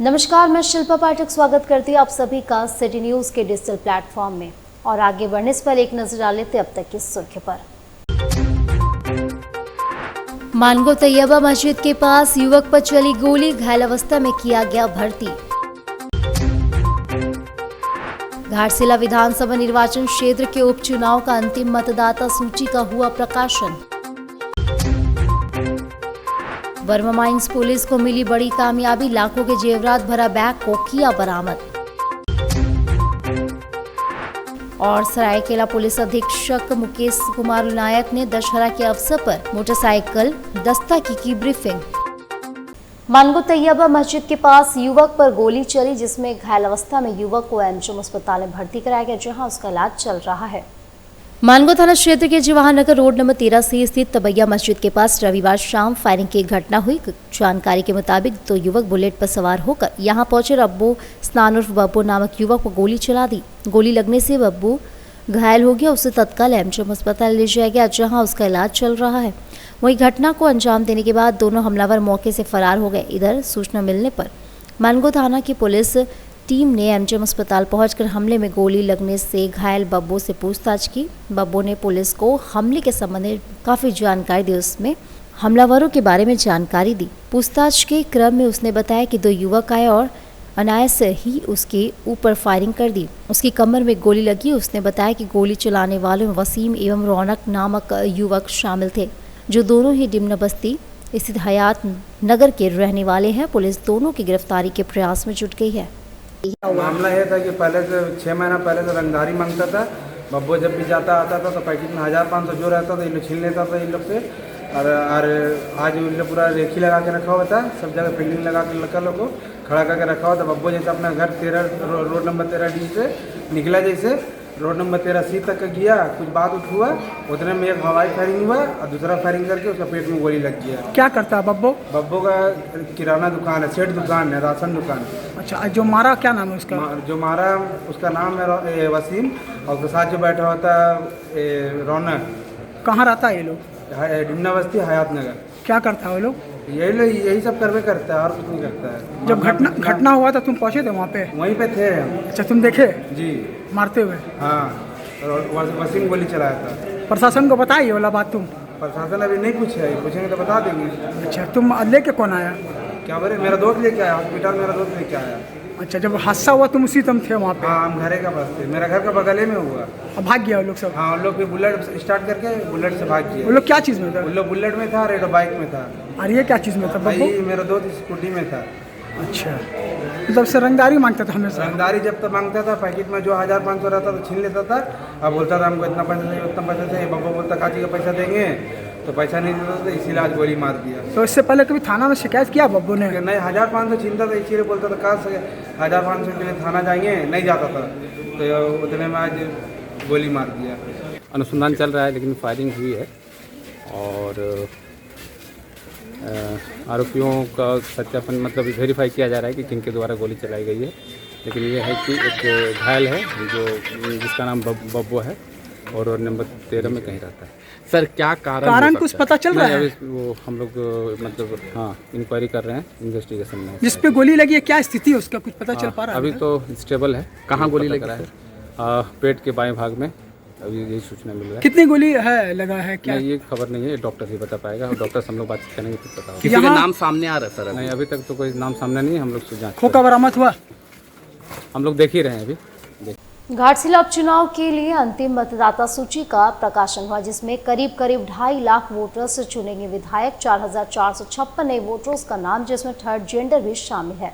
नमस्कार, मैं शिल्पा पाठक स्वागत करती हूँ आप सभी का सिटी न्यूज के डिजिटल प्लेटफॉर्म में। और आगे बढ़ने से पहले एक नजर डाल लेते अब तक की सुर्खियों पर। मानगो तैयबा मस्जिद के पास युवक पर चली गोली, घायल अवस्था में किया गया भर्ती। घाटशिला विधानसभा निर्वाचन क्षेत्र के उपचुनाव का अंतिम मतदाता सूची का हुआ प्रकाशन। वर्मा माइंस पुलिस को मिली बड़ी कामयाबी, लाखों के जेवरात भरा बैग को किया बरामद। और सरायकेला पुलिस अधीक्षक मुकेश कुमार नायक ने दशहरा के अवसर पर मोटरसाइकिल दस्ता की ब्रीफिंग। मानगो तैयबा मस्जिद के पास युवक पर गोली चली, जिसमें घायल अवस्था में युवक को एमजीएम अस्पताल में भर्ती कराया गया, जहां उसका इलाज चल रहा है। मानगो थाना क्षेत्र के जवाहरनगर रोड नंबर 13 से स्थित तबैया मस्जिद के पास रविवार शाम फायरिंग की घटना हुई। जानकारी के मुताबिक दो युवक बुलेट पर सवार होकर यहां पहुंचे। रब्बू स्नान उर्फ बब्बू नामक युवक को गोली चला दी। गोली लगने से बब्बू घायल हो गया। उसे तत्काल एमजीएम अस्पताल ले जाया गया, जहां उसका इलाज चल रहा है। वहीं घटना को अंजाम देने के बाद दोनों हमलावर मौके से फरार हो गए। इधर सूचना मिलने पर मानगो थाना की पुलिस टीम ने एमजीएम अस्पताल पहुंचकर हमले में गोली लगने से घायल बब्बू से पूछताछ की। बब्बू ने पुलिस को हमले के संबंध में काफ़ी जानकारी दी, उसमें हमलावरों के बारे में जानकारी दी। पूछताछ के क्रम में उसने बताया कि दो युवक आए और अनायास ही उसके ऊपर फायरिंग कर दी। उसकी कमर में गोली लगी। उसने बताया कि गोली चलाने वालों में वसीम एवं रौनक नामक युवक शामिल थे, जो दोनों ही डिमना बस्ती स्थित हयात नगर के रहने वाले हैं। पुलिस दोनों की गिरफ्तारी के प्रयास में जुट गई है। मामला ये था कि पहले से 6 महीना पहले से रंगदारी मांगता था। बब्बू जब भी जाता आता था तो पैकेट में 1500 जो रहता था इन लोग छीन लेता था इन लोग से। और आज इन लोग पूरा रेखी लगा के रखा हुआ था, सब जगह पेंटिंग लगा के लड़का लोग को खड़ा करके रखा हुआ था। बब्बू जैसे अपना घर 13 रोड नंबर 13D से निकला, जैसे रोड नंबर 13C तक गया, कुछ बात हुआ, उतने में एक हवाई फायरिंग हुआ और दूसरा फायरिंग करके उसका पेट में गोली लग गया। क्या करता है बब्बू? बब्बू का किराना दुकान है, सेठ दुकान है, राशन दुकान। अच्छा, जो मारा क्या नाम है उसका? जो मारा उसका नाम है वसीम, और उसके साथ जो बैठा होता है रौनक। कहाँ रहता है ये लोग? डिमना बस्ती हयात नगर। क्या करता है वो लोग? यही सब करवे करता है और कुछ नहीं करता है। जब घटना हुआ था तुम पहुँचे थे वहाँ पे? वहीं पे थे हम। अच्छा, तुम देखे जी मारते हुए? हाँ, और वसीम गोली चलाया था। प्रशासन को बताया ये वाला बात तुम? प्रशासन अभी नहीं पूछा है, पूछेंगे तो बता देंगे। अच्छा, तुम लेके कौन आया? क्या बोले? मेरा दोस्त लेके आया हॉस्पिटल, मेरा दोस्त लेके आया। अच्छा, जब हादसा हुआ तुम उसी तुम थे वहाँ पे? हाँ, हम घरे का पास थे, मेरा घर का बगले में हुआ। अब भाग गया वो लोग सब? हाँ, उन लोग भी बुलेट स्टार्ट करके बुलेट से भाग गया। वो लोग क्या चीज़ में था? उन लोग बुलेट में था, रेडो बाइक में था। और ये क्या चीज़ में था बब्बू? मेरा दोस्त स्कूटी में था। अच्छा, मतलब से रंगदारी मांगता था हमेशा? रंगदारी जब तक मांगता था, पैकेट में जो 1500 रहता तो छीन लेता था। अब बोलता था हमको इतना पैसा चाहिए, उतना पैसा चाहिए। बब्बू बोलता काची का पैसा देंगे, तो पैसा नहीं देता था, इसीलिए आज गोली मार दिया। तो इससे पहले कभी थाना में शिकायत किया बब्बू ने? नहीं, 1500 छीनता था, इसीलिए बोलता था कहाँ से 1500 के लिए थाना जाएंगे, नहीं जाता था। तो उतने में आज गोली मार दिया। अनुसंधान चल रहा है, लेकिन फायरिंग हुई है और आरोपियों का सत्यापन मतलब वेरीफाई किया जा रहा है कि किनके द्वारा गोली चलाई गई है। लेकिन ये है कि एक घायल है जिसका नाम बब्बू है और नंबर 13 में कहीं रहता है। सर, क्या कारण कुछ पता चल रहा है? वो हम लोग मतलब हाँ इंक्वायरी कर रहे हैं, इन्वेस्टिगेशन में। जिस पे गोली लगी है क्या स्थिति है उसका, कुछ पता चल पा रहा है? अभी तो स्टेबल है। कहाँ गोली लगी है? पेट के बाएं भाग में, अभी यही सूचना मिल रहा है। कितनी गोली है लगा है क्या? नहीं, ये खबर नहीं है, डॉक्टर ही बता पाएगा। डॉक्टर से हम लोग बातचीत करेंगे फिर पता होगा। किसी का नाम सामने आ रहा है सर? नहीं, अभी तक तो कोई नाम सामने नहीं है। हम लोग से जांच खोखा बरामद हुआ? हम लोग देख ही रहे हैं अभी। घाटशिला उपचुनाव के लिए अंतिम मतदाता सूची का प्रकाशन हुआ, जिसमें करीब 2.5 लाख वोटर्स चुनेंगे विधायक। 4456 नए वोटर्स का नाम, जिसमें थर्ड जेंडर भी शामिल है।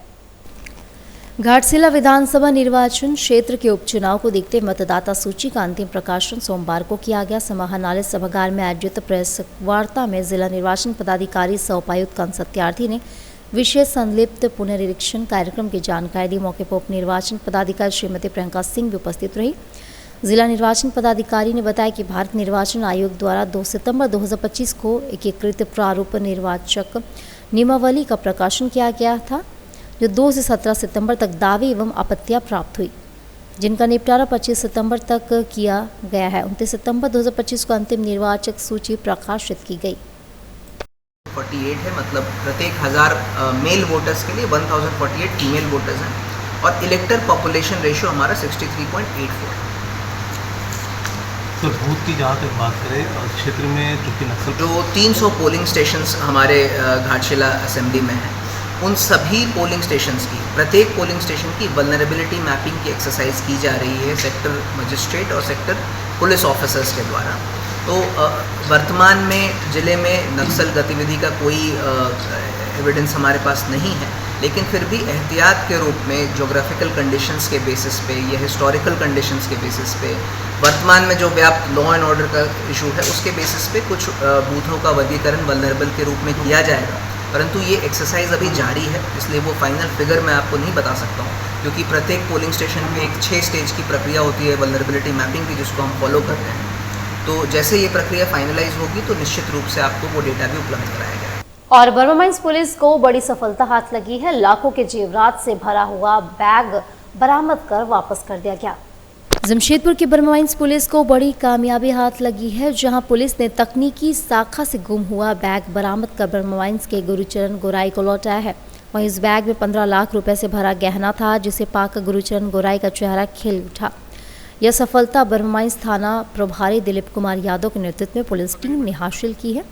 घाटशिला विधानसभा निर्वाचन क्षेत्र के उपचुनाव को देखते मतदाता सूची का अंतिम प्रकाशन सोमवार को किया गया। समाहरणालय सभागार में आयोजित प्रेस वार्ता में जिला निर्वाचन पदाधिकारी सह उपायुक्त कंस सत्यार्थी ने विशेष संलिप्त पुनरीक्षण कार्यक्रम की जानकारी दी। मौके पर उप निर्वाचन पदाधिकारी श्रीमती प्रियंका सिंह भी उपस्थित रही। जिला निर्वाचन पदाधिकारी ने बताया कि भारत निर्वाचन आयोग द्वारा 2 सितंबर 2025 को एकीकृत प्रारूप निर्वाचक नियमावली का प्रकाशन किया गया था, जो 2 से 17 सितंबर तक दावे एवं आपत्तियां प्राप्त हुई, जिनका निपटारा 25 सितंबर तक किया गया है। 29 सितंबर 2025 को अंतिम निर्वाचक सूची प्रकाशित की गई। 48 है, मतलब प्रत्येक 1000 मेल वोटर्स के लिए 1048 फीमेल वोटर्स हैं और इलेक्टर पॉपुलेशन रेशियो हमारा 63.84 है। तो बूथ की जहाँ तक बात करें और क्षेत्र में चूँकि नक्सल जो 300 पोलिंग स्टेशंस हमारे घाटशिला असेंबली में हैं, उन सभी पोलिंग स्टेशंस की, प्रत्येक पोलिंग स्टेशन की वल्नरेबिलिटी मैपिंग की एक्सरसाइज की जा रही है सेक्टर मजिस्ट्रेट और सेक्टर पुलिस ऑफिसर्स के द्वारा। तो वर्तमान में ज़िले में नक्सल गतिविधि का कोई एविडेंस हमारे पास नहीं है, लेकिन फिर भी एहतियात के रूप में ज्योग्राफिकल कंडीशंस के बेसिस पे या हिस्टोरिकल कंडीशंस के बेसिस पे, वर्तमान में जो व्याप्त लॉ एंड ऑर्डर का इशू है उसके बेसिस पे कुछ बूथों का वर्गीकरण वल्नरेबल के रूप में किया जाएगा, परंतु ये एक्सरसाइज अभी जारी है, इसलिए वो फाइनल फिगर मैं आपको नहीं बता सकता हूँ, क्योंकि प्रत्येक पोलिंग स्टेशन में एक 6 स्टेज की प्रक्रिया होती है वल्नरेबिलिटी मैपिंग की, जिसको हम फॉलो करते हैं। तो जैसे ये प्रक्रिया फाइनलाइज होगी तो निश्चित रूप से आपको वो डेटा भी उपलब्ध कराया जाएगा। और बर्मा माइंस पुलिस को बड़ी सफलता हाथ लगी है। लाखों के जेवरात से भरा हुआ बैग बरामद कर वापस कर दिया गया। जमशेदपुर की बर्मा माइंस पुलिस को बड़ी कामयाबी हाथ लगी है, जहां पुलिस ने तकनीकी शाखा से गुम हुआ बैग बरामद कर बर्मा माइंस के गुरुचरण गोराई को लौटाया है। वहीं इस बैग में 15 लाख रुपए से भरा गहना था, जिसे पाकर गुरुचरण गोराई का चेहरा खिल उठा। यह सफलता बर्मा माइंस थाना प्रभारी दिलीप कुमार यादव के नेतृत्व में पुलिस टीम ने हासिल की है।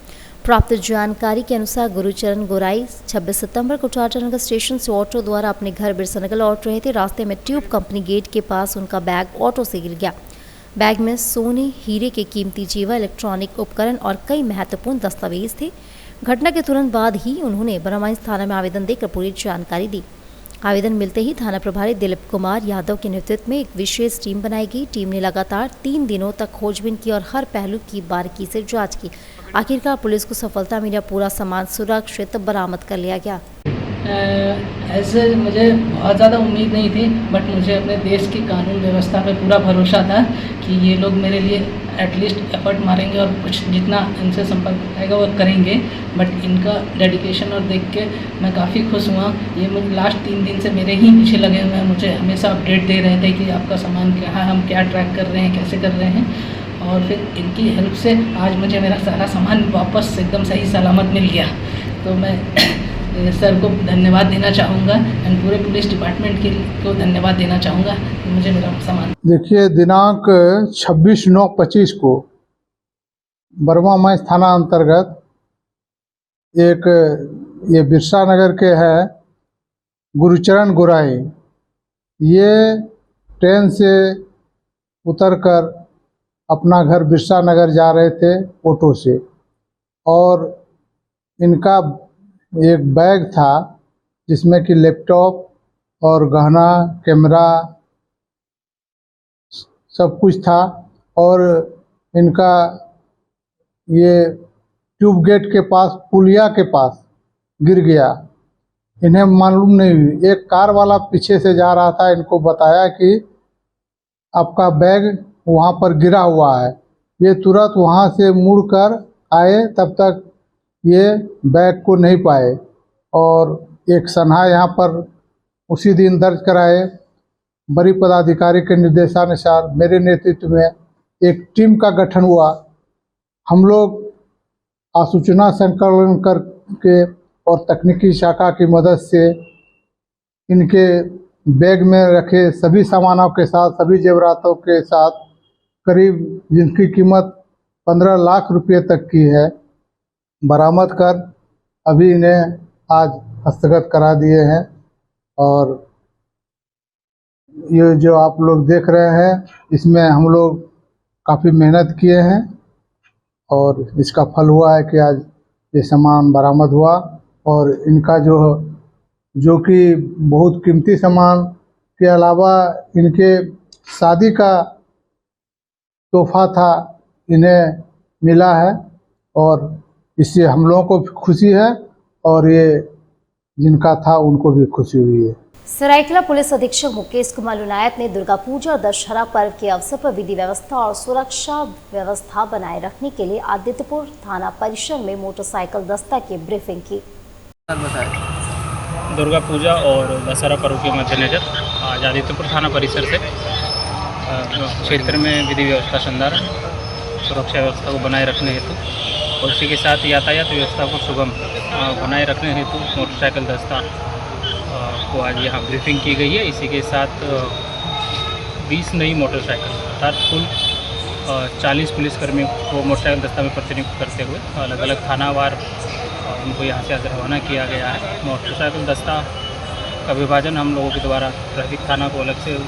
प्राप्त जानकारी के अनुसार गुरुचरण गोराई 26 सितंबर को टाटा नगर स्टेशन से ऑटो द्वारा अपने घर बिरसानगर लौट रहे थे। रास्ते में ट्यूब कंपनी गेट के पास उनका बैग ऑटो से गिर गया। बैग में सोने, हीरे के कीमती जेवर, इलेक्ट्रॉनिक उपकरण और कई महत्वपूर्ण दस्तावेज थे। घटना के तुरंत बाद ही उन्होंने बर्मा माइंस थाना में आवेदन देकर पूरी जानकारी दी। आवेदन मिलते ही थाना प्रभारी दिलीप कुमार यादव के नेतृत्व में एक विशेष टीम बनाई गई। टीम ने लगातार 3 दिनों तक खोजबीन की और हर पहलू की बारीकी से जांच की। आखिरकार पुलिस को सफलता मिली, पूरा सामान सुरक्षित बरामद कर लिया गया। ऐसे मुझे बहुत ज़्यादा उम्मीद नहीं थी, बट मुझे अपने देश की कानून व्यवस्था पे पूरा भरोसा था कि ये लोग मेरे लिए एटलीस्ट एफर्ट मारेंगे और कुछ जितना इनसे संपर्क आएगा वो करेंगे। बट इनका डेडिकेशन और देख के मैं काफ़ी खुश हुआ। ये मुझे लास्ट 3 दिन से मेरे ही पीछे लगे हुए हैं, मुझे हमेशा अपडेट दे रहे थे कि आपका सामान क्या है, हम क्या ट्रैक कर रहे हैं, कैसे कर रहे हैं। और फिर इनकी हेल्प से आज मुझे मेरा सारा सामान वापस एकदम सही सलामत मिल गया। तो मैं सर को धन्यवाद देना चाहूँगा एंड पूरे पुलिस डिपार्टमेंट को धन्यवाद देना चाहूँगा कि मुझे मेरा सामान। देखिए, दिनांक 26/9/25 को बर्मा माइंस थाना अंतर्गत एक ये बिरसा नगर के है गुरुचरण गोराई, ये ट्रेन से उतरकर अपना घर बिरसा नगर जा रहे थे ऑटो से, और इनका एक बैग था जिसमें कि लैपटॉप और गहना, कैमरा सब कुछ था। और इनका ये ट्यूब गेट के पास, पुलिया के पास गिर गया। इन्हें मालूम नहीं हुई। एक कार वाला पीछे से जा रहा था, इनको बताया कि आपका बैग वहाँ पर गिरा हुआ है। ये तुरंत वहाँ से मुड़कर आए, तब तक ये बैग को नहीं पाए और एक सनहा यहाँ पर उसी दिन दर्ज कराए। बड़ी पदाधिकारी के निर्देशानुसार मेरे नेतृत्व में एक टीम का गठन हुआ। हम लोग आसूचना संकलन करके और तकनीकी शाखा की मदद से इनके बैग में रखे सभी सामानों के साथ, सभी जेवरातों के साथ, करीब जिनकी कीमत 15 लाख रुपये तक की है, बरामद कर अभी इन्हें आज हस्तगत करा दिए हैं। और ये जो आप लोग देख रहे हैं, इसमें हम लोग काफ़ी मेहनत किए हैं और इसका फल हुआ है कि आज ये सामान बरामद हुआ। और इनका जो कि बहुत कीमती सामान के अलावा इनके शादी का तोहफा था, इन्हें मिला है और इससे हम लोगों को भी खुशी है और ये जिनका था उनको भी खुशी हुई है। सरायकेला पुलिस अधीक्षक मुकेश कुमार लुनायत ने दुर्गा पूजा और दशहरा पर्व के अवसर पर विधि व्यवस्था और सुरक्षा व्यवस्था बनाए रखने के लिए आदित्यपुर थाना परिसर में मोटरसाइकिल दस्ता की ब्रीफिंग की। दुर्गा पूजा और दशहरा पर्व के मद्देनजर आज आदित्यपुर थाना परिसर से क्षेत्र में विधि व्यवस्था शानदार सुरक्षा व्यवस्था को बनाए रखने हेतु और इसी के साथ यातायात व्यवस्था को सुगम बनाए रखने हेतु मोटरसाइकिल दस्ता को आज यहाँ ब्रीफिंग की गई है। इसी के साथ 20 नई मोटरसाइकिल अर्थात कुल 40 पुलिसकर्मियों को मोटरसाइकिल दस्ता में प्रतिनियुक्त करते हुए अलग अलग थानावार उनको यहाँ से आज रवाना किया गया है। मोटरसाइकिल दस्ता का विभाजन हम लोगों के द्वारा ट्रैफिक थाना को अलग से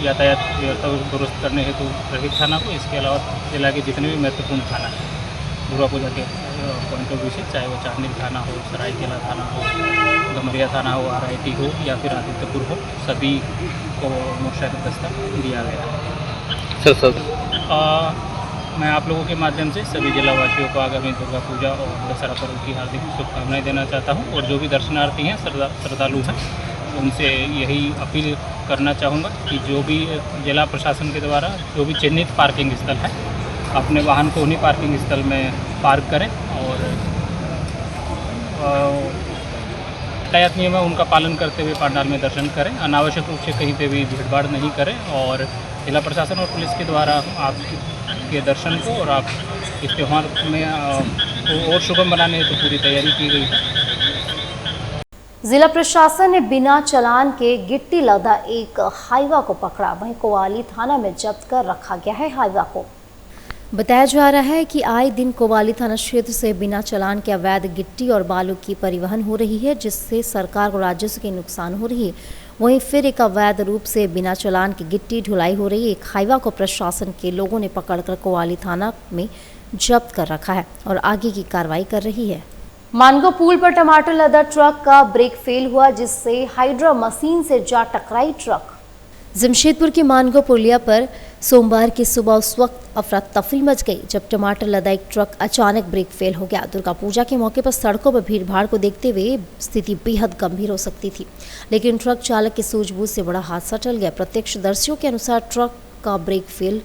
यातायात व्यवस्था को दुरुस्त करने हेतु ट्रैफिक थाना को, इसके अलावा जिला के जितने भी महत्वपूर्ण थाना हैं दुर्गा पूजा के पॉइंट ऑफ व्यू से, चाहे वो चांदनी थाना हो, सरायकेला थाना हो, गमरिया थाना हो, RIT हो या फिर आदित्यपुर हो, सभी को मोटरसाइकिल दस्ता दिया गया है। सर मैं आप लोगों के माध्यम से सभी जिलावासियों को आगामी दुर्गा पूजा और दशहरा पर्व की हार्दिक शुभकामनाएं देना चाहता हूं और जो भी दर्शनार्थी हैं, श्रद्धालु हैं, उनसे यही अपील करना चाहूँगा कि जो भी जिला प्रशासन के द्वारा जो भी चिन्हित पार्किंग स्थल है, अपने वाहन को उन्हीं पार्किंग स्थल में पार्क करें और यातायात नियम है उनका पालन करते हुए पंडाल में दर्शन करें। अनावश्यक रूप से कहीं पे भी भीड़भाड़ नहीं करें और जिला प्रशासन और पुलिस के द्वारा आपके दर्शन को और आप इस त्यौहार में को और सुगम बनाने तो पूरी तैयारी की गई है। जिला प्रशासन ने बिना चालान के गिट्टी लदा एक हाईवा को पकड़ा, वहीं कोवाली थाना में जब्त कर रखा गया है हाईवा को। बताया जा रहा है कि आए दिन कोवाली थाना क्षेत्र से बिना चालान के अवैध गिट्टी और बालू की परिवहन हो रही है, जिससे सरकार को राजस्व के नुकसान हो रही है। वहीं फिर एक अवैध रूप से बिना चालान की गिट्टी ढुलाई हो रही है। एक हाईवा को प्रशासन के लोगों ने पकड़कर कोवाली थाना में जब्त कर रखा है और आगे की कार्रवाई कर रही है। मानगो पुल पर टमाटर लदा ट्रक का ब्रेक फेल हुआ, जिससे हाइड्रा मशीन से जा टकराई ट्रक। जमशेदपुर के मानगो पुलिया पर सोमवार की सुबह उस वक्त अफरा तफरी मच गई जब टमाटर लदा एक ट्रक अचानक ब्रेक फेल हो गया। दुर्गा पूजा के मौके पर सड़कों पर भीड़भाड़ को देखते हुए स्थिति बेहद गंभीर हो सकती थी, लेकिन ट्रक चालक की सूझबूझ से बड़ा हादसा टल गया। प्रत्यक्षदर्शियों के अनुसार ट्रक का ब्रेक फेल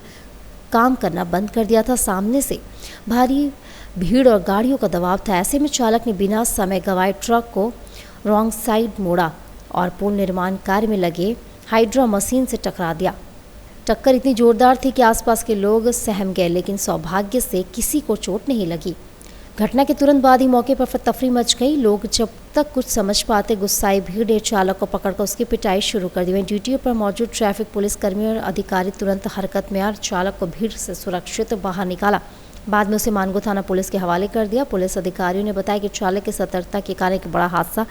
काम करना बंद कर दिया था। सामने से भारी भीड़ और गाड़ियों का दबाव था। ऐसे में चालक ने बिना समय गंवाए ट्रक को रॉन्ग साइड मोड़ा और पुल निर्माण कार्य में लगे हाइड्रा मशीन से टकरा दिया। टक्कर इतनी जोरदार थी कि आसपास के लोग सहम गए, लेकिन सौभाग्य से किसी को चोट नहीं लगी। घटना के तुरंत बाद ही मौके पर तफरी मच गई। लोग जब तक कुछ समझ पाते, गुस्साई भीड़ ने चालक को पकड़कर उसकी पिटाई शुरू कर दी। वहीं ड्यूटी पर मौजूद ट्रैफिक पुलिसकर्मी और अधिकारी तुरंत हरकत में आकर चालक को भीड़ से सुरक्षित बाहर निकाला। बाद में उसे मानगो थाना पुलिस के हवाले कर दिया। पुलिस अधिकारियों ने बताया कि चालक की सतर्कता के कारण एक बड़ा हादसा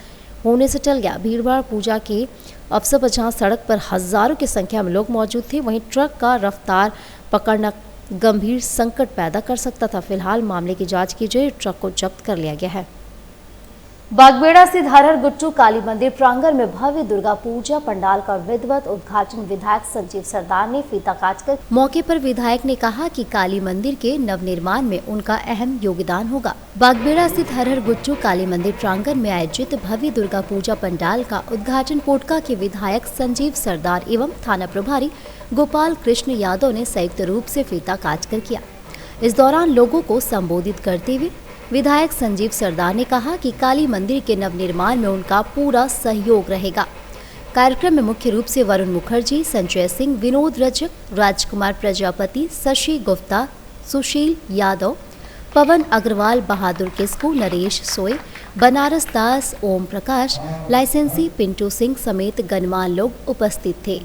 होने से टल गया। भीड़भाड़ पूजा के अवसर पर जहां सड़क पर हजारों की संख्या में लोग मौजूद थे, वहीं ट्रक का रफ्तार पकड़ना गंभीर संकट पैदा कर सकता था। फिलहाल मामले की जांच की जाए, ट्रक को जब्त कर लिया गया है। बागबेड़ा स्थित हरहर गुट्टू काली मंदिर प्रांगण में भव्य दुर्गा पूजा पंडाल का विधिवत उद्घाटन विधायक संजीव सरदार ने फीता काटकर। मौके पर विधायक ने कहा कि काली मंदिर के नवनिर्माण में उनका अहम योगदान होगा। बागबेड़ा स्थित हरहर गुट्टू काली मंदिर प्रांगण में आयोजित भव्य दुर्गा पूजा पंडाल का उद्घाटन पोटका के विधायक संजीव सरदार एवं थाना प्रभारी गोपाल कृष्ण यादव ने संयुक्त रूप से फीता काटकर किया। इस दौरान लोगों को संबोधित करते हुए विधायक संजीव सरदार ने कहा कि काली मंदिर के नवनिर्माण में उनका पूरा सहयोग रहेगा। कार्यक्रम में मुख्य रूप से वरुण मुखर्जी, संजय सिंह, विनोद रजक, राजकुमार प्रजापति, शशि गुप्ता, सुशील यादव, पवन अग्रवाल, बहादुर किस्कू, नरेश सोए, बनारस दास, ओम प्रकाश, लाइसेंसी पिंटू सिंह समेत गणमान्य लोग उपस्थित थे।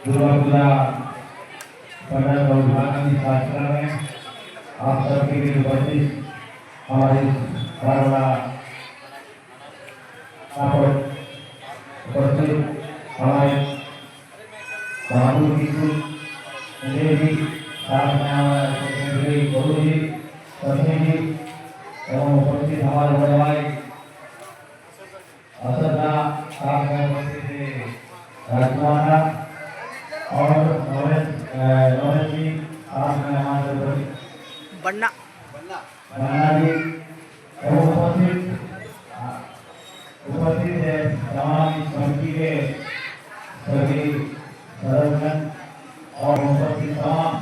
दुर्गा पूजा पंडाल का उद्घाटन इस कार्यक्रम में आप सबके लिए उपस्थित हमारे उपस्थित हमारे बहादुर स्कूल जी सेक्रेटरी गुरु जी सचिव जी एवं उपस्थित हमारे बड़े भाई असदा साथ में उपस्थित राजकुमार और नरेश जी साथ में हमारे बन्ना जी एवं उपस्थित है तमाम समिति के सभी सदस्य और उपस्थित तमाम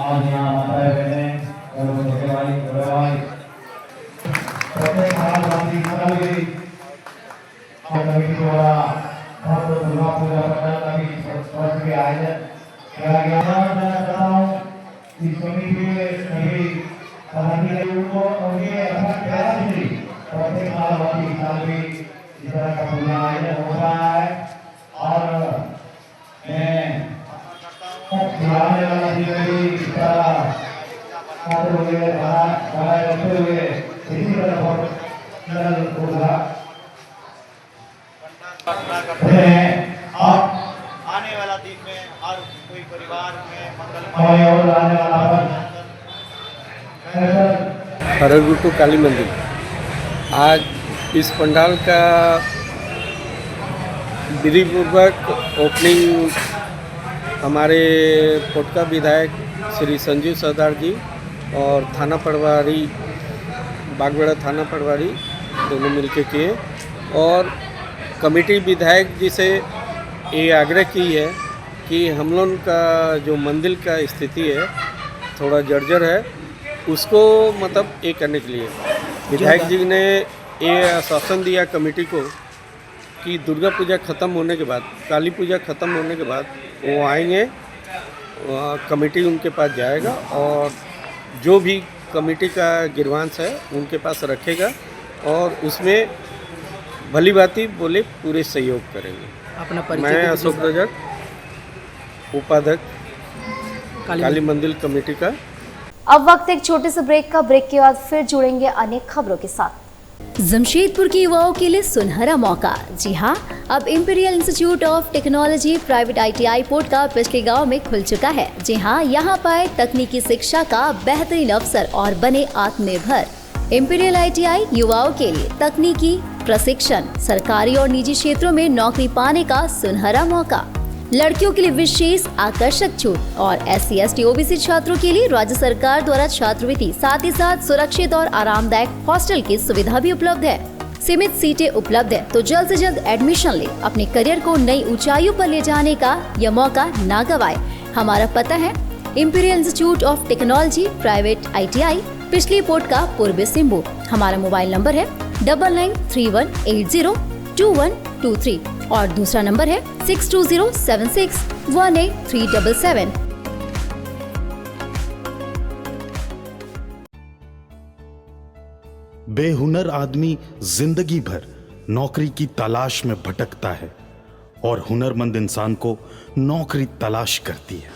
आज यहाँ माताएं बहनें एवं छोटे भाई बड़े भाई प्रत्येक महाराष्ट्र की कमेटी द्वारा भव्य दुर्गा पूजा पंडाल का भी वर्ष के आयोजन किया गया है। मैं चाहता हूँ इस कमेटी के सभी सदस्यों को उनके अपना प्यारा से प्रत्येक साल भी इस तरह का पूजा आयोजन हो रहा है और मैं खिलाने वाला भी इस तरह खाते हुए बनाए रखते हुए इसी तरह बहुत होगा। आप आने वाला दिन में हर कोई परिवार में मंगल और आने वाला हरगुटू काली मंदिर आज इस पंडाल का विधिपूर्वक ओपनिंग हमारे पोटका विधायक श्री संजीव सरदार जी और थाना पटवारी बागवाड़ा थाना पटवारी दोनों मिलकर किए और कमेटी विधायक जी से ये आग्रह की है कि हम लोग का जो मंदिर का स्थिति है थोड़ा जर्जर है उसको मतलब ये करने के लिए विधायक जी ने ये आश्वासन दिया कमेटी को कि दुर्गा पूजा ख़त्म होने के बाद काली पूजा ख़त्म होने के बाद वो आएंगे कमेटी उनके पास जाएगा और जो भी कमेटी का गिरवांश है उनके पास रखेगा और उसमें भली भांति बोले पूरे सहयोग करेंगे। मैं अशोक रजक उपाध्यक्ष काली मंदिर कमेटी का। अब वक्त एक छोटे से ब्रेक का। ब्रेक के बाद फिर जुड़ेंगे अनेक खबरों के साथ। जमशेदपुर के युवाओं के लिए सुनहरा मौका। जी हाँ, अब imperial institute of technology private ITI Potka पिछले गांव में खुल चुका है। जी हाँ, यहाँ पाए तकनीकी शिक्षा का बेहतरीन अवसर और बने आत्मनिर्भर। इंपीरियल ITI युवाओं के लिए तकनीकी प्रशिक्षण, सरकारी और निजी क्षेत्रों में नौकरी पाने का सुनहरा मौका। लड़कियों के लिए विशेष आकर्षक छूट और SC ST OBC छात्रों के लिए राज्य सरकार द्वारा छात्रवृत्ति, साथ ही साथ सुरक्षित और आरामदायक हॉस्टल की सुविधा भी उपलब्ध है। सीमित सीटें उपलब्ध है, तो जल्द से जल्द एडमिशन ले अपने करियर को नई ऊंचाइयों पर ले जाने का यह मौका ना गवाए। हमारा पता है imperial institute of technology private ITI पिछली पोटका पूर्वी सिंहभूम। हमारा मोबाइल नंबर है 9931802123 और दूसरा नंबर है 6207618377। बेहुनर आदमी जिंदगी भर नौकरी की तलाश में भटकता है और हुनरमंद इंसान को नौकरी तलाश करती है।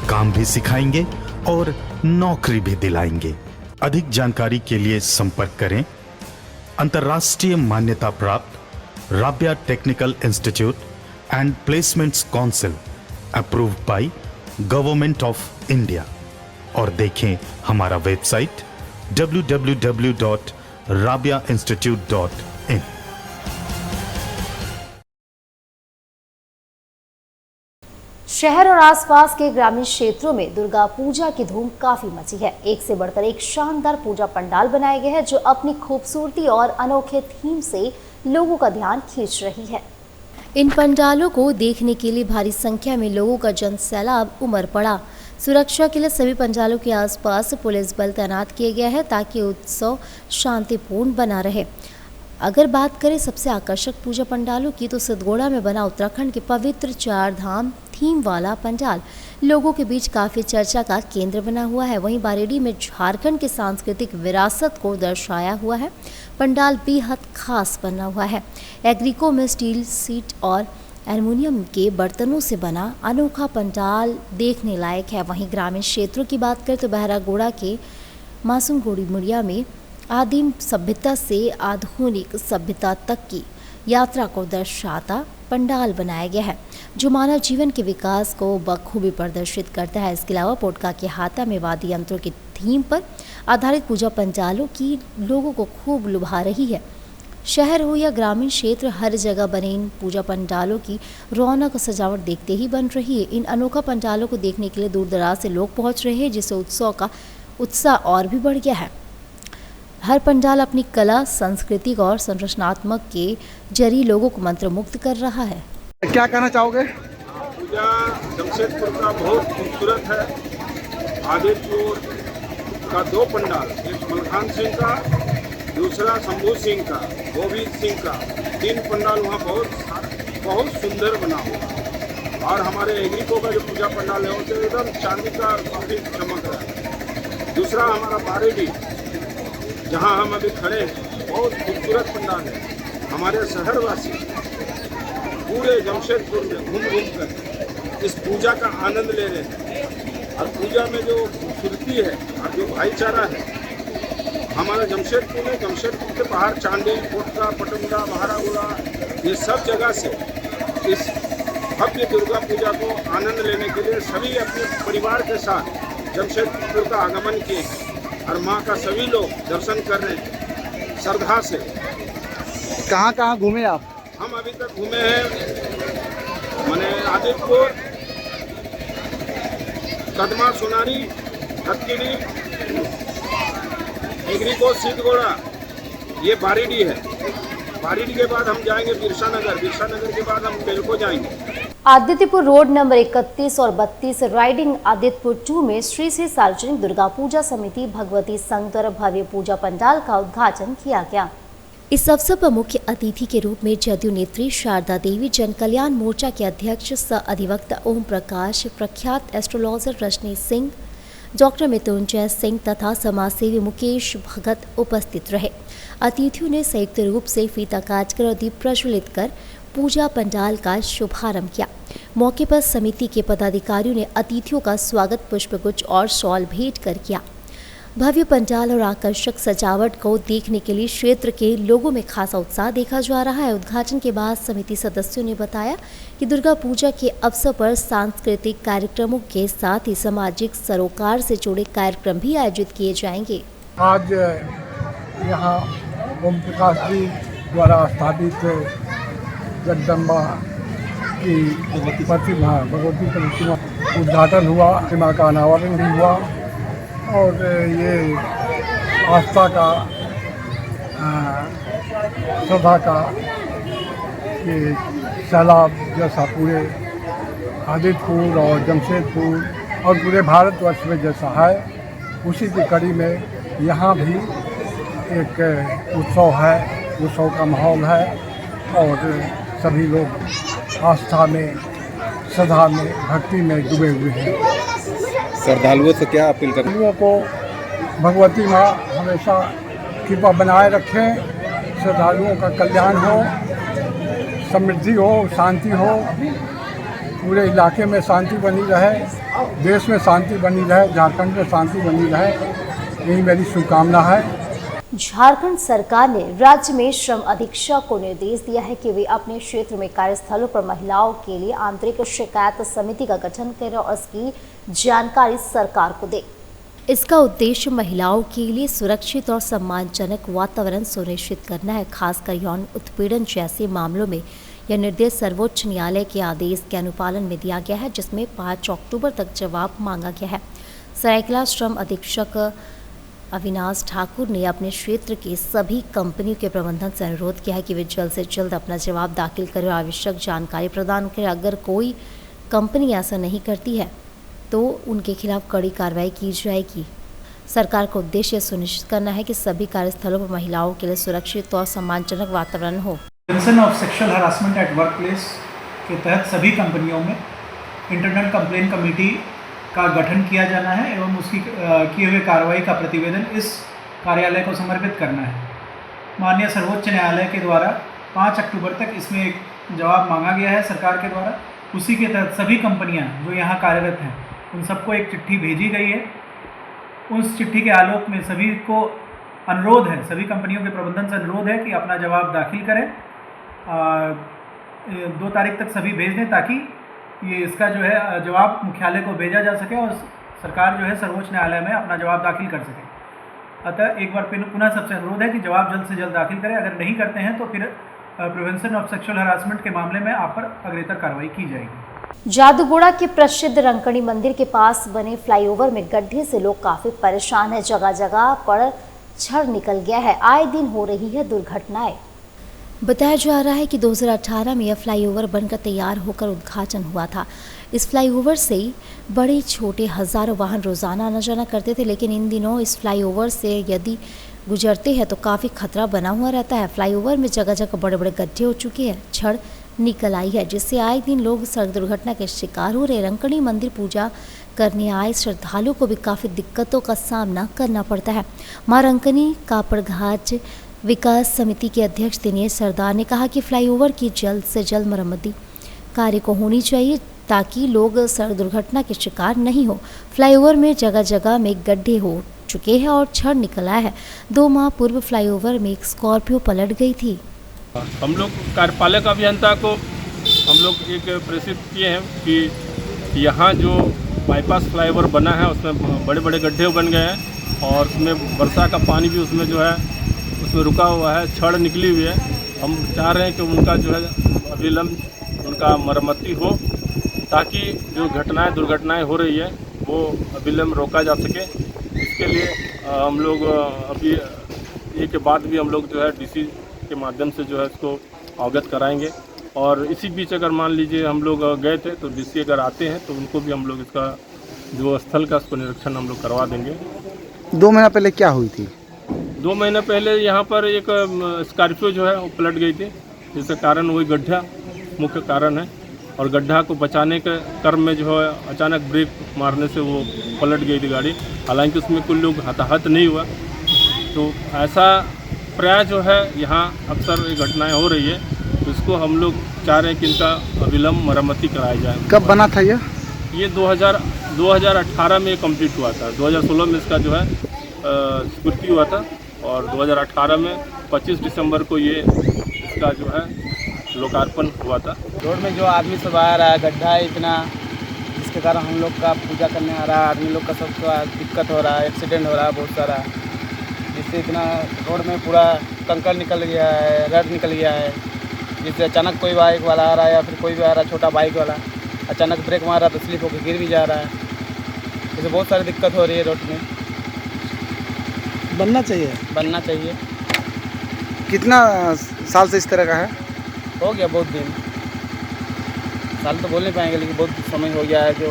काम भी सिखाएंगे और नौकरी भी दिलाएंगे। अधिक जानकारी के लिए संपर्क करें अंतर्राष्ट्रीय मान्यता प्राप्त Rabia technical institute and placements council approved by government of India. और देखें हमारा वेबसाइट www.rabiainstitute.in। शहर और आसपास के ग्रामीण क्षेत्रों में दुर्गा पूजा की धूम काफी मची है। एक से बढ़कर एक शानदार पूजा पंडाल बनाए गए हैं जो अपनी खूबसूरती और अनोखे थीम से लोगों का ध्यान खींच रही है। इन पंडालों को देखने के लिए भारी संख्या में लोगों का जनसैलाब उमड़ पड़ा। सुरक्षा के लिए सभी पंडालों के आसपास पुलिस बल तैनात किया गया है ताकि उत्सव शांतिपूर्ण बना रहे। अगर बात करें सबसे आकर्षक पूजा पंडालों की तो सिद्धगोड़ा में बना उत्तराखंड के पवित्र 4 धाम थीम वाला पंडाल लोगों के बीच काफ़ी चर्चा का केंद्र बना हुआ है। वहीं बारेडी में झारखंड की सांस्कृतिक विरासत को दर्शाया हुआ है। पंडाल बेहद खास बना हुआ है। एग्रीको में स्टील सीट और एल्युमिनियम के बर्तनों से बना अनोखा पंडाल देखने लायक है। वहीं ग्रामीण क्षेत्रों की बात करें तो बहरागोड़ा के मासूमगोड़ी मुड़िया में आदिम सभ्यता से आधुनिक सभ्यता तक की यात्रा को दर्शाता पंडाल बनाया गया है जो मानव जीवन के विकास को बखूबी प्रदर्शित करता है। इसके अलावा पोटका के हाथा में वाद्य यंत्रों की थीम पर आधारित पूजा पंडालों की लोगों को खूब लुभा रही है। शहर हो या ग्रामीण क्षेत्र, हर जगह बने इन पूजा पंडालों की रौनक और सजावट देखते ही बन रही है। इन अनोखा पंडालों को देखने के लिए दूर दराज से लोग पहुंच रहे हैं जिससे उत्सव का उत्साह और भी बढ़ गया है। हर पंडाल अपनी कला, सांस्कृतिक और संरचनात्मक के जरिए लोगों को मंत्रमुग्ध कर रहा है। क्या कहना चाहोगे? पूजा जमशेदपुर का बहुत खूबसूरत है। आदिपुर का 2 पंडाल, एक मलखान सिंह का, दूसरा शंभू सिंह का, गोविंद सिंह का, 3 पंडाल वहाँ बहुत सुंदर बना हुआ। और हमारे एग्रीको का जो पूजा पंडाल है उसे एकदम चांदी का काफी चमक रहा है। दूसरा हमारा बारेडी जहाँ हम अभी खड़े हैं, बहुत खूबसूरत पंडाल है। हमारे शहरवासी पूरे जमशेदपुर में घूम कर इस पूजा का आनंद ले रहे हैं। और पूजा में जो खूबसूरती है और जो भाईचारा है हमारे जमशेदपुर के बाहर चांदी, पोटका, पटुंगा, महारागुड़ा, ये सब जगह से इस भव्य दुर्गा पूजा को आनंद लेने के लिए सभी अपने परिवार के साथ जमशेदपुर का आगमन किए हैं और माँ का सभी लोग दर्शन कर रहे हैं श्रद्धा से। कहाँ कहाँ घूमे आप? हम अभी तक घूमे हैं मैंने आदिपुर, कदमा, सोनारी, हथकिड़ी, एग्रीको, सिद्धगोड़ा, ये बारेडी है। बारेडी के बाद हम जाएंगे बिरसा नगर के बाद हम बेलको जाएंगे। आदित्यपुर रोड नंबर 31 और 32 राइडिंग आदित्यपुर 2 में श्री सार्वजनिक दुर्गा पूजा समिति भगवती संघ द्वारा भव्य पूजा पंडाल का उद्घाटन किया गया। इस अवसर पर मुख्य अतिथि के रूप में जदयू नेत्री शारदा देवी, जन कल्याण मोर्चा के अध्यक्ष सह अधिवक्ता ओम प्रकाश, प्रख्यात एस्ट्रोलॉजर रजनी सिंह, डॉक्टर मृत्युंजय सिंह तथा समाजसेवी मुकेश भगत उपस्थित रहे। अतिथियों ने संयुक्त रूप से फीता काटकर और दीप प्रज्वलित कर पूजा पंडाल का शुभारंभ किया। मौके पर समिति के पदाधिकारियों ने अतिथियों का स्वागत पुष्पगुच्छ और शॉल भेंट कर किया। भव्य पंडाल और आकर्षक सजावट को देखने के लिए क्षेत्र के लोगों में खासा उत्साह देखा जा रहा है। उद्घाटन के बाद समिति सदस्यों ने बताया कि दुर्गा पूजा के अवसर पर सांस्कृतिक कार्यक्रमों के साथ ही सामाजिक सरोकार से जुड़े कार्यक्रम भी आयोजित किए जाएंगे। आज यहाँ ओम प्रकाश जी द्वारा स्थापित जगदम्बा की प्रतिमा, भगवती प्रतिमा उद्घाटन हुआ, प्रतिमा का अनावरण भी हुआ और ये आस्था का, श्रद्धा का ये सैलाब जैसा पूरे आदित्यपुर और जमशेदपुर और पूरे भारतवर्ष में जैसा है, उसी की कड़ी में यहाँ भी एक उत्सव है, उत्सव का माहौल है और सभी लोग आस्था में, श्रद्धा में, भक्ति में डूबे हुए हैं। श्रद्धालुओं से क्या अपील करें? श्रद्धालुओं को भगवती माँ हमेशा कृपा बनाए रखें, श्रद्धालुओं का कल्याण हो, समृद्धि हो, शांति हो, पूरे इलाके में शांति बनी रहे, देश में शांति बनी रहे, झारखंड में शांति बनी रहे, यही मेरी शुभकामना है। झारखंड सरकार ने राज्य में श्रम अधीक्षक को निर्देश दिया है कि वे अपने क्षेत्र में कार्यस्थलों पर महिलाओं के लिए आंतरिक शिकायत समिति का गठन करें और इसकी जानकारी सरकार को दे। इसका उद्देश्य महिलाओं के लिए सुरक्षित और सम्मानजनक वातावरण सुनिश्चित करना है। खासकर यौन उत्पीड़न जैसे मामलों में यह निर्देश सर्वोच्च न्यायालय के आदेश के अनुपालन में दिया गया है, जिसमें 5 अक्टूबर तक जवाब मांगा गया है। सरायकेला श्रम अधीक्षक अविनाश ठाकुर ने अपने क्षेत्र के सभी कंपनियों के प्रबंधन से अनुरोध किया है कि वे जल्द से जल्द अपना जवाब दाखिल करें और आवश्यक जानकारी प्रदान करें। अगर कोई कंपनी ऐसा नहीं करती है तो उनके खिलाफ कड़ी कार्रवाई की जाएगी। सरकार का उद्देश्य सुनिश्चित करना है कि सभी कार्यस्थलों पर महिलाओं के लिए सुरक्षित और सम्मानजनक वातावरण हो। Prevention of sexual harassment at work place के तहत सभी कंपनियों में इंटरनल कंप्लेंट कमेटी का गठन किया जाना है एवं उसकी किए हुए कार्रवाई का प्रतिवेदन इस कार्यालय को समर्पित करना है। माननीय सर्वोच्च न्यायालय के द्वारा 5 अक्टूबर तक इसमें एक जवाब मांगा गया है सरकार के द्वारा। उसी के तहत सभी कंपनियां जो यहाँ कार्यरत हैं उन सबको एक चिट्ठी भेजी गई है। उस चिट्ठी के आलोक में सभी को अनुरोध है, सभी कंपनियों के प्रबंधन से अनुरोध है कि अपना जवाब दाखिल करें। 2 तारीख तक सभी भेज दें ताकि ये इसका जो है जवाब मुख्यालय को भेजा जा सके और सरकार जो है सर्वोच्च न्यायालय में अपना जवाब दाखिल कर सके। अतः एक बार पुनः सबसे अनुरोध है कि जवाब जल्द से जल्द दाखिल करें। अगर नहीं करते हैं तो फिर प्रिवेंशन ऑफ सेक्सुअल हरासमेंट के मामले में आप पर अग्रेतर कार्रवाई की जाएगी। जादूगोड़ा के प्रसिद्ध रंकणी मंदिर के पास बने फ्लाईओवर में गड्ढे से लोग काफी परेशान हैं। जगह जगह पर छड़ निकल गया है। आए दिन हो रही है दुर्घटनाएं। बताया जा रहा है कि 2018 में यह फ्लाईओवर बनकर तैयार होकर उद्घाटन हुआ था। इस फ्लाईओवर से बड़े छोटे हजारों वाहन रोजाना आना जाना करते थे, लेकिन इन दिनों इस फ्लाईओवर से यदि गुजरते हैं तो काफ़ी खतरा बना हुआ रहता है। फ्लाईओवर में जगह जगह बड़े बड़े गड्ढे हो चुके हैं, छड़ निकल आई है, जिससे आए दिन लोग सड़क दुर्घटना के शिकार हो रहे। रंकणी मंदिर पूजा करने आए श्रद्धालुओं को भी काफ़ी दिक्कतों का सामना करना पड़ता है। मां रंकणी कापड़घाट विकास समिति के अध्यक्ष दिनेश सरदार ने कहा कि फ्लाईओवर की जल्द से जल्द मरम्मती कार्य को होनी चाहिए ताकि लोग सड़क दुर्घटना के शिकार नहीं हो। फ्लाईओवर में जगह जगह में गड्ढे हो चुके हैं और छड़ निकल आया है। 2 माह पूर्व फ्लाईओवर में एक स्कॉर्पियो पलट गई थी। हम लोग कार्यपालक अभियंता को हम लोग एक प्रेषित किए हैं कि यहाँ जो बाईपास फ्लाईओवर बना है उसमें बड़े बड़े गड्ढे बन गए हैं और उसमें वर्षा का पानी भी उसमें जो है उसमें रुका हुआ है, छड़ निकली हुई है। हम चाह रहे हैं कि उनका जो है अविलंब उनका मरम्मती हो ताकि जो दुर्घटनाएं हो रही है वो अविलंब रोका जा सके। इसके लिए हम लोग अभी ये के बाद भी हम लोग जो है डीसी के माध्यम से जो है इसको अवगत कराएंगे और इसी बीच अगर मान लीजिए हम लोग गए थे तो डीसी अगर आते हैं तो उनको भी हम लोग इसका जो स्थल का उसको निरीक्षण हम लोग करवा देंगे। 2 महीना पहले क्या हुई थी? 2 महीने पहले यहाँ पर एक स्कॉर्पियो जो है वो पलट गई थी, जिसके कारण वही गड्ढा मुख्य कारण है और गड्ढा को बचाने के क्रम में जो है अचानक ब्रेक मारने से वो पलट गई थी गाड़ी। हालांकि उसमें कोई लोग हताहत नहीं हुआ। तो ऐसा प्राय जो है यहाँ अक्सर ये घटनाएं हो रही है, तो इसको हम लोग चाह रहे हैं कि इनका अविलंब मरम्मती कराया जाए। कब बना था ये 2018 में कंप्लीट हुआ था। 2016 में इसका जो है स्वीकृति हुआ था और 2018 में 25 दिसंबर को ये इसका जो है लोकार्पण हुआ था। रोड में जो आदमी सब आ रहा है, गड्ढा है इतना, जिसके कारण हम लोग का पूजा करने आ रहा है, आदमी लोग का सबका दिक्कत हो रहा है, एक्सीडेंट हो रहा है बहुत सारा, जिससे इतना रोड में पूरा कंकड़ निकल गया है, रड निकल गया है, जिससे अचानक कोई बाइक वाला आ रहा है या फिर कोई भी आ रहा है छोटा बाइक वाला अचानक ब्रेक मार रहा है तो स्लिप होकर गिर भी जा रहा है। इससे बहुत सारी दिक्कत हो रही है रोड में। बनना चाहिए। कितना साल से इस तरह का है? हो गया बहुत दिन, साल तो बोल नहीं पाएंगे लेकिन बहुत समय हो गया है जो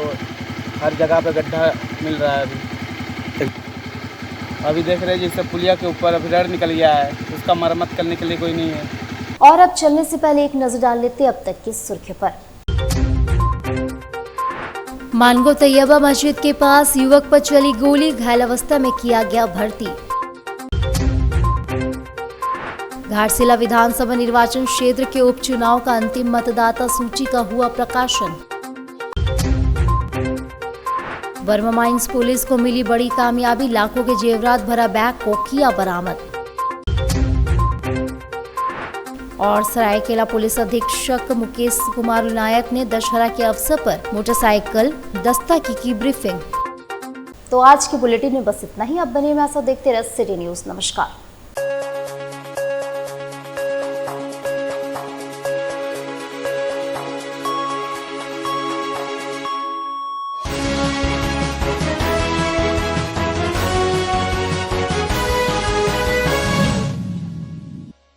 हर जगह पे गड्ढा मिल रहा है। अभी देख रहे हैं जैसे पुलिया के ऊपर अभी रड निकल गया है, उसका मरम्मत करने के लिए कोई नहीं है। और अब चलने से पहले एक नजर डाल लेते अब तक की सुर्खियों पर। मानगो तैयबा मस्जिद के पास युवक पर चली गोली, घायल अवस्था में किया गया भर्ती। घाटशिला विधानसभा निर्वाचन क्षेत्र के उपचुनाव का अंतिम मतदाता सूची का हुआ प्रकाशन। वर्मा माइंस पुलिस को मिली बड़ी कामयाबी, लाखों के जेवरात भरा बैग को किया बरामद। और सरायकेला पुलिस अधीक्षक मुकेश कुमार नायक ने दशहरा के अवसर पर मोटरसाइकिल दस्ता की ब्रीफिंग। तो आज के बुलेटिन में बस इतना ही। अब बने में ऐसा देखते रहे सिटी न्यूज़। नमस्कार।